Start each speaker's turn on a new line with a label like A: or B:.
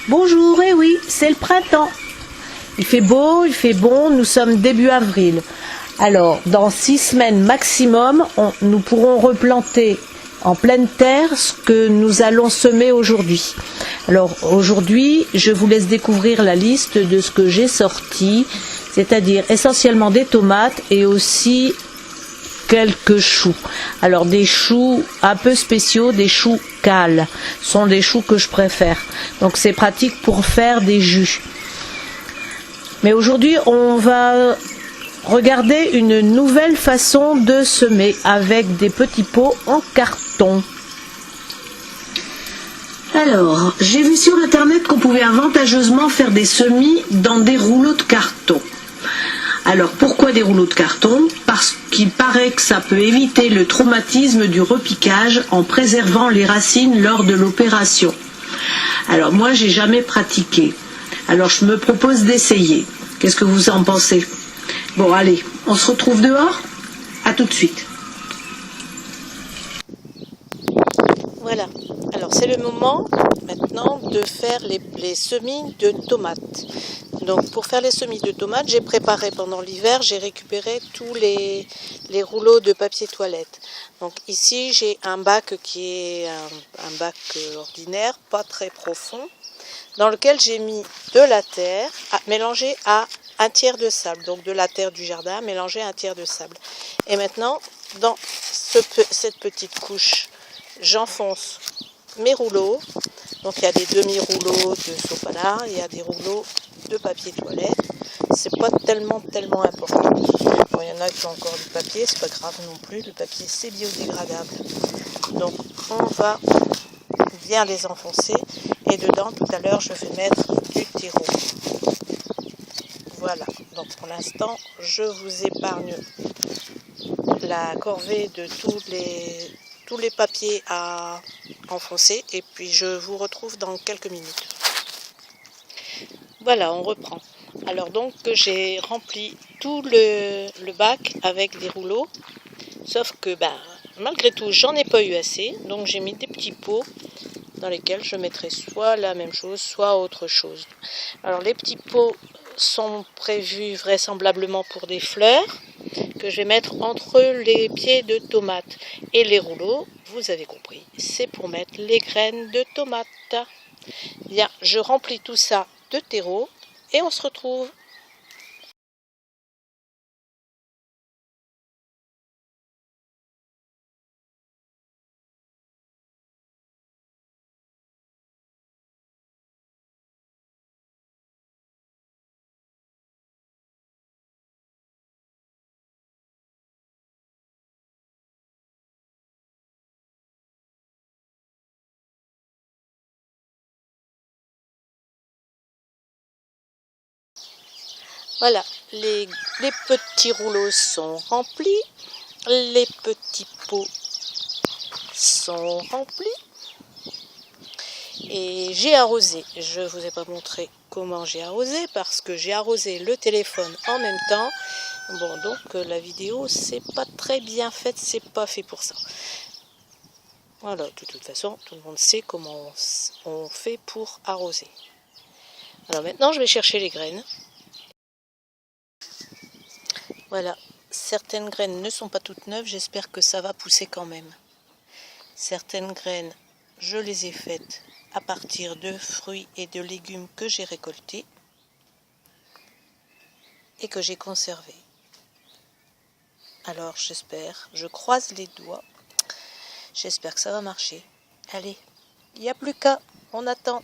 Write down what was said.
A: Bonjour, eh oui, c'est le printemps. Il fait beau, il fait bon, nous sommes début avril. Alors, dans 6 semaines maximum, nous pourrons replanter en pleine terre ce que nous allons semer aujourd'hui. Alors, aujourd'hui, je vous laisse découvrir la liste de ce que j'ai sorti, c'est-à-dire essentiellement des tomates et aussi quelques choux. Alors des choux un peu spéciaux, des choux cales, sont des choux que je préfère. Donc c'est pratique pour faire des jus. Mais aujourd'hui, on va regarder une nouvelle façon de semer avec des petits pots en carton. Alors, j'ai vu sur internet qu'on pouvait avantageusement faire des semis dans des rouleaux de carton. Alors pourquoi des rouleaux de carton? Parce qu'il paraît que ça peut éviter le traumatisme du repiquage en préservant les racines lors de l'opération. Alors moi j'ai jamais pratiqué. Alors je me propose d'essayer. Qu'est-ce que vous en pensez? Bon allez, on se retrouve dehors? À tout de suite. Voilà, alors c'est le moment maintenant de faire les semis de tomates. Donc pour faire les semis de tomates, j'ai préparé pendant l'hiver, j'ai récupéré tous les rouleaux de papier toilette. Donc ici j'ai un bac qui est un bac ordinaire, pas très profond, dans lequel j'ai mis de la terre mélangée à un tiers de sable, donc de la terre du jardin mélangée à un tiers de sable. Et maintenant, dans cette petite couche, j'enfonce mes rouleaux. Donc il y a des demi-rouleaux de sopalin, il y a des rouleaux de papier toilette. C'est pas tellement important. Bon, il y en a qui ont encore du papier, c'est pas grave non plus. Le papier c'est biodégradable. Donc on va bien les enfoncer. Et dedans, tout à l'heure, je vais mettre du terreau. Voilà. Donc pour l'instant, je vous épargne la corvée de tous les papiers à enfoncer et puis je vous retrouve dans quelques minutes. Voilà, on reprend. Alors donc j'ai rempli tout le bac avec des rouleaux, sauf que malgré tout j'en ai pas eu assez, donc j'ai mis des petits pots dans lesquels je mettrai soit la même chose, soit autre chose. Alors les petits pots sont prévus vraisemblablement pour des fleurs, que je vais mettre entre les pieds de tomates. Et les rouleaux, vous avez compris, c'est pour mettre les graines de tomates. Bien, je remplis tout ça de terreau et on se retrouve. Voilà, les petits rouleaux sont remplis, les petits pots sont remplis et j'ai arrosé. Je ne vous ai pas montré comment j'ai arrosé parce que j'ai arrosé le téléphone en même temps. Bon, donc la vidéo c'est pas très bien faite, c'est pas fait pour ça. Voilà, de toute façon, tout le monde sait comment on fait pour arroser. Alors maintenant, je vais chercher les graines. Voilà, certaines graines ne sont pas toutes neuves, j'espère que ça va pousser quand même. Certaines graines, je les ai faites à partir de fruits et de légumes que j'ai récoltés et que j'ai conservés. Alors j'espère, je croise les doigts, j'espère que ça va marcher. Allez, il n'y a plus qu'à, on attend.